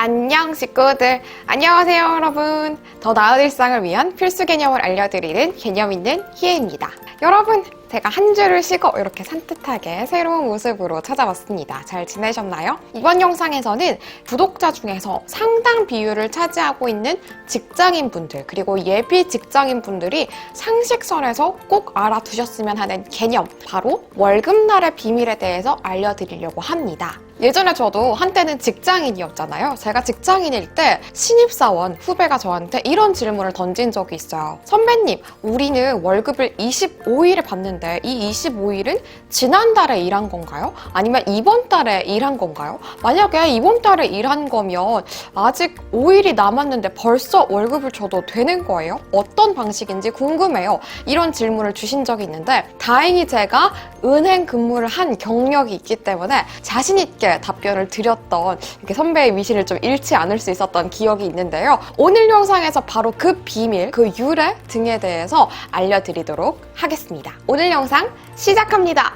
안녕 식구들, 안녕하세요 여러분. 더 나은 일상을 위한 필수 개념을 알려드리는 개념 있는 희애입니다. 여러분, 제가 한 주를 쉬고 이렇게 산뜻하게 새로운 모습으로 찾아왔습니다. 잘 지내셨나요? 이번 영상에서는 구독자 중에서 상당 비율을 차지하고 있는 직장인분들 그리고 예비 직장인분들이 상식선에서 꼭 알아두셨으면 하는 개념, 바로 월급날의 비밀에 대해서 알려드리려고 합니다. 예전에 저도 한때는 직장인이었잖아요. 제가 직장인일 때 신입사원 후배가 저한테 이런 질문을 던진 적이 있어요. 선배님, 우리는 월급을 25일에 받는데 이 25일은 지난달에 일한 건가요? 아니면 이번 달에 일한 건가요? 만약에 이번 달에 일한 거면 아직 5일이 남았는데 벌써 월급을 줘도 되는 거예요? 어떤 방식인지 궁금해요. 이런 질문을 주신 적이 있는데 다행히 제가 은행 근무를 한 경력이 있기 때문에 자신 있게 답변을 드렸던 이렇게 선배의 위신을 좀 잃지 않을 수 있었던 기억이 있는데요. 오늘 영상에서 바로 그 비밀, 그 유래 등에 대해서 알려드리도록 하겠습니다. 오늘 영상 시작합니다.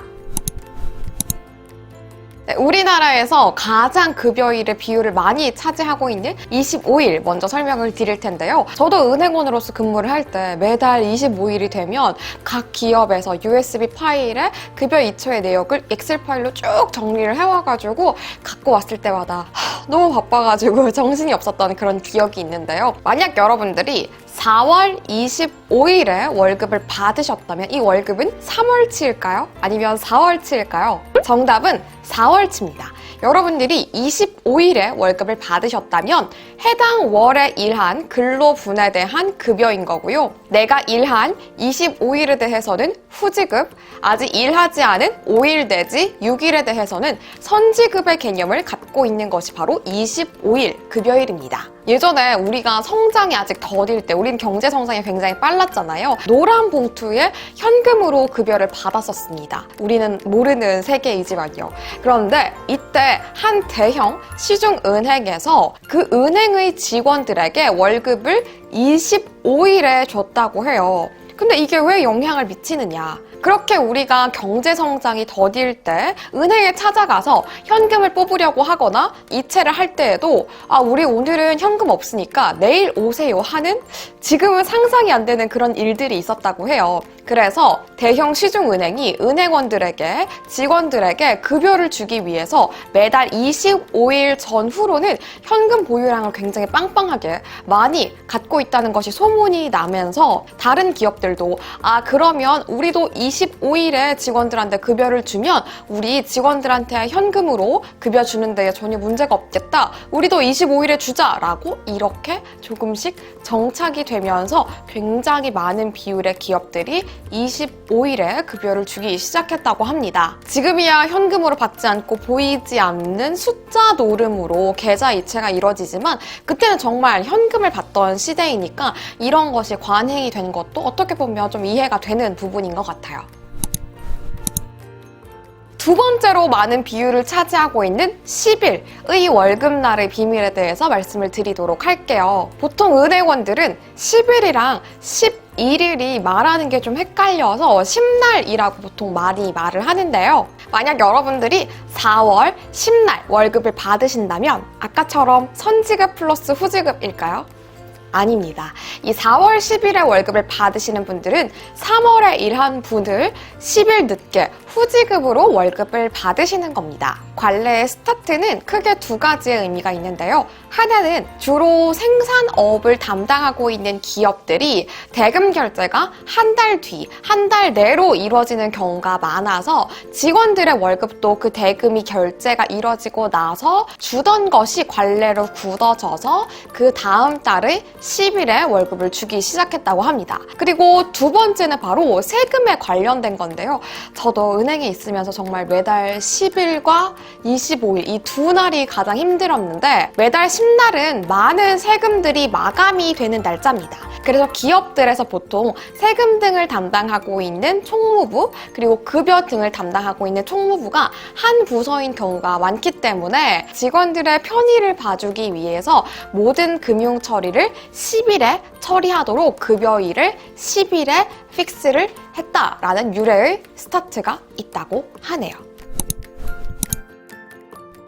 네, 우리나라에서 가장 급여일의 비율을 많이 차지하고 있는 25일 먼저 설명을 드릴 텐데요. 저도 은행원으로서 근무를 할 때 매달 25일이 되면 각 기업에서 USB 파일에 급여 이체의 내역을 엑셀 파일로 쭉 정리를 해와가지고 갖고 왔을 때마다 너무 바빠가지고 정신이 없었던 그런 기억이 있는데요. 만약 여러분들이 4월 25일에 월급을 받으셨다면 이 월급은 3월치일까요? 아니면 4월치일까요? 정답은 4월치입니다. 여러분들이 25일에 월급을 받으셨다면 해당 월에 일한 근로분에 대한 급여인 거고요. 내가 일한 25일에 대해서는 후지급, 아직 일하지 않은 5일 내지 6일에 대해서는 선지급의 개념을 갖고 있는 것이 바로 25일 급여일입니다. 예전에 우리가 성장이 아직 더딜 때 우린 경제 성장이 굉장히 빨랐잖아요. 노란 봉투에 현금으로 급여를 받았었습니다. 우리는 모르는 세계이지만요. 그런데 이때 한 대형 시중은행에서 그 은행의 직원들에게 월급을 25일에 줬다고 해요. 근데 이게 왜 영향을 미치느냐? 그렇게 우리가 경제 성장이 더딜 때 은행에 찾아가서 현금을 뽑으려고 하거나 이체를 할 때에도 우리 오늘은 현금 없으니까 내일 오세요 하는 지금은 상상이 안 되는 그런 일들이 있었다고 해요. 그래서 대형 시중은행이 은행원들에게, 직원들에게 급여를 주기 위해서 매달 25일 전후로는 현금 보유량을 굉장히 빵빵하게 많이 갖고 있다는 것이 소문이 나면서 다른 기업들도 그러면 우리도 25일에 직원들한테 급여를 주면 우리 직원들한테 현금으로 급여 주는 데 전혀 문제가 없겠다. 우리도 25일에 주자라고 이렇게 조금씩 정착이 되면서 굉장히 많은 비율의 기업들이 25일에 급여를 주기 시작했다고 합니다. 지금이야 현금으로 받지 않고 보이지 않는 숫자 노름으로 계좌 이체가 이루어지지만 그때는 정말 현금을 받던 시대이니까 이런 것이 관행이 된 것도 어떻게 보면 좀 이해가 되는 부분인 것 같아요. 두 번째로 많은 비율을 차지하고 있는 10일의 월급날의 비밀에 대해서 말씀을 드리도록 할게요. 보통 은행원들은 10일이랑 11일이 말하는 게 좀 헷갈려서 10날이라고 보통 많이 말을 하는데요. 만약 여러분들이 4월 10날 월급을 받으신다면 아까처럼 선지급 플러스 후지급일까요? 아닙니다. 이 4월 10일에 월급을 받으시는 분들은 3월에 일한 분을 10일 늦게 후지급으로 월급을 받으시는 겁니다. 관례의 스타트는 크게 두 가지의 의미가 있는데요. 하나는 주로 생산업을 담당하고 있는 기업들이 대금 결제가 한 달 뒤, 한 달 내로 이루어지는 경우가 많아서 직원들의 월급도 그 대금이 결제가 이루어지고 나서 주던 것이 관례로 굳어져서 그 다음 달의 10일에 월급을 주기 시작했다고 합니다. 그리고 두 번째는 바로 세금에 관련된 건데요. 저도 은행에 있으면서 정말 매달 10일과 25일 이 두 날이 가장 힘들었는데 매달 10날은 많은 세금들이 마감이 되는 날짜입니다. 그래서 기업들에서 보통 세금 등을 담당하고 있는 총무부 그리고 급여 등을 담당하고 있는 총무부가 한 부서인 경우가 많기 때문에 직원들의 편의를 봐주기 위해서 모든 금융 처리를 10일에 처리하도록 급여일을 10일에 픽스를 했다라는 유래의 스타트가 있다고 하네요.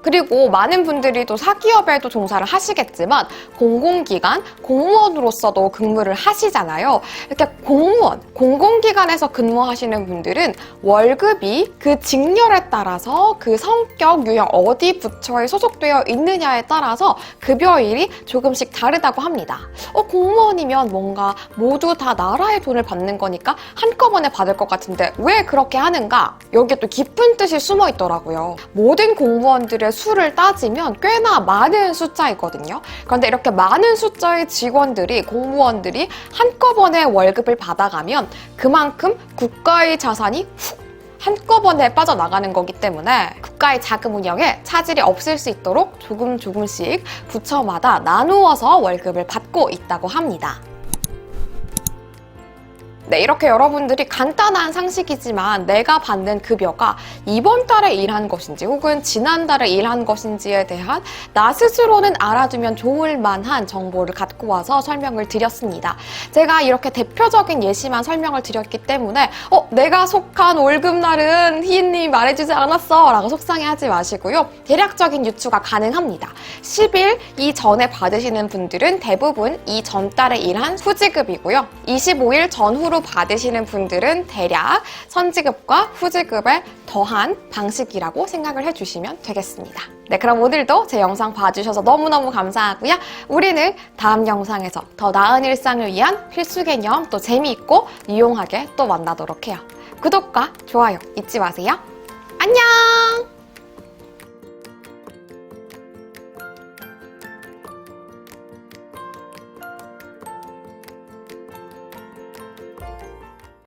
그리고 많은 분들이 또 사기업에도 종사를 하시겠지만 공공기관, 공무원으로서도 근무를 하시잖아요. 이렇게 공무원, 공공기관에서 근무하시는 분들은 월급이 그 직렬에 따라서 그 성격, 유형, 어디 부처에 소속되어 있느냐에 따라서 급여일이 조금씩 다르다고 합니다. 공무원이면 뭔가 모두 다 나라의 돈을 받는 거니까 한꺼번에 받을 것 같은데 왜 그렇게 하는가? 여기에 또 깊은 뜻이 숨어 있더라고요. 모든 공무원들의 수를 따지면 꽤나 많은 숫자이거든요. 그런데 이렇게 많은 숫자의 직원들이, 공무원들이 한꺼번에 월급을 받아가면 그만큼 국가의 자산이 훅 한꺼번에 빠져나가는 거기 때문에 국가의 자금 운영에 차질이 없을 수 있도록 조금씩 부처마다 나누어서 월급을 받고 있다고 합니다. 네, 이렇게 여러분들이 간단한 상식이지만 내가 받는 급여가 이번 달에 일한 것인지 혹은 지난달에 일한 것인지에 대한 나 스스로는 알아두면 좋을 만한 정보를 갖고 와서 설명을 드렸습니다. 제가 이렇게 대표적인 예시만 설명을 드렸기 때문에 내가 속한 월급날은 희인님이 말해주지 않았어 라고 속상해하지 마시고요. 대략적인 유추가 가능합니다. 10일 이전에 받으시는 분들은 대부분 이 전달에 일한 후지급이고요. 25일 전후로 받으시는 분들은 대략 선지급과 후지급에 더한 방식이라고 생각을 해주시면 되겠습니다. 네, 그럼 오늘도 제 영상 봐주셔서 너무너무 감사하고요. 우리는 다음 영상에서 더 나은 일상을 위한 필수 개념 또 재미있고 유용하게 또 만나도록 해요. 구독과 좋아요 잊지 마세요. 안녕!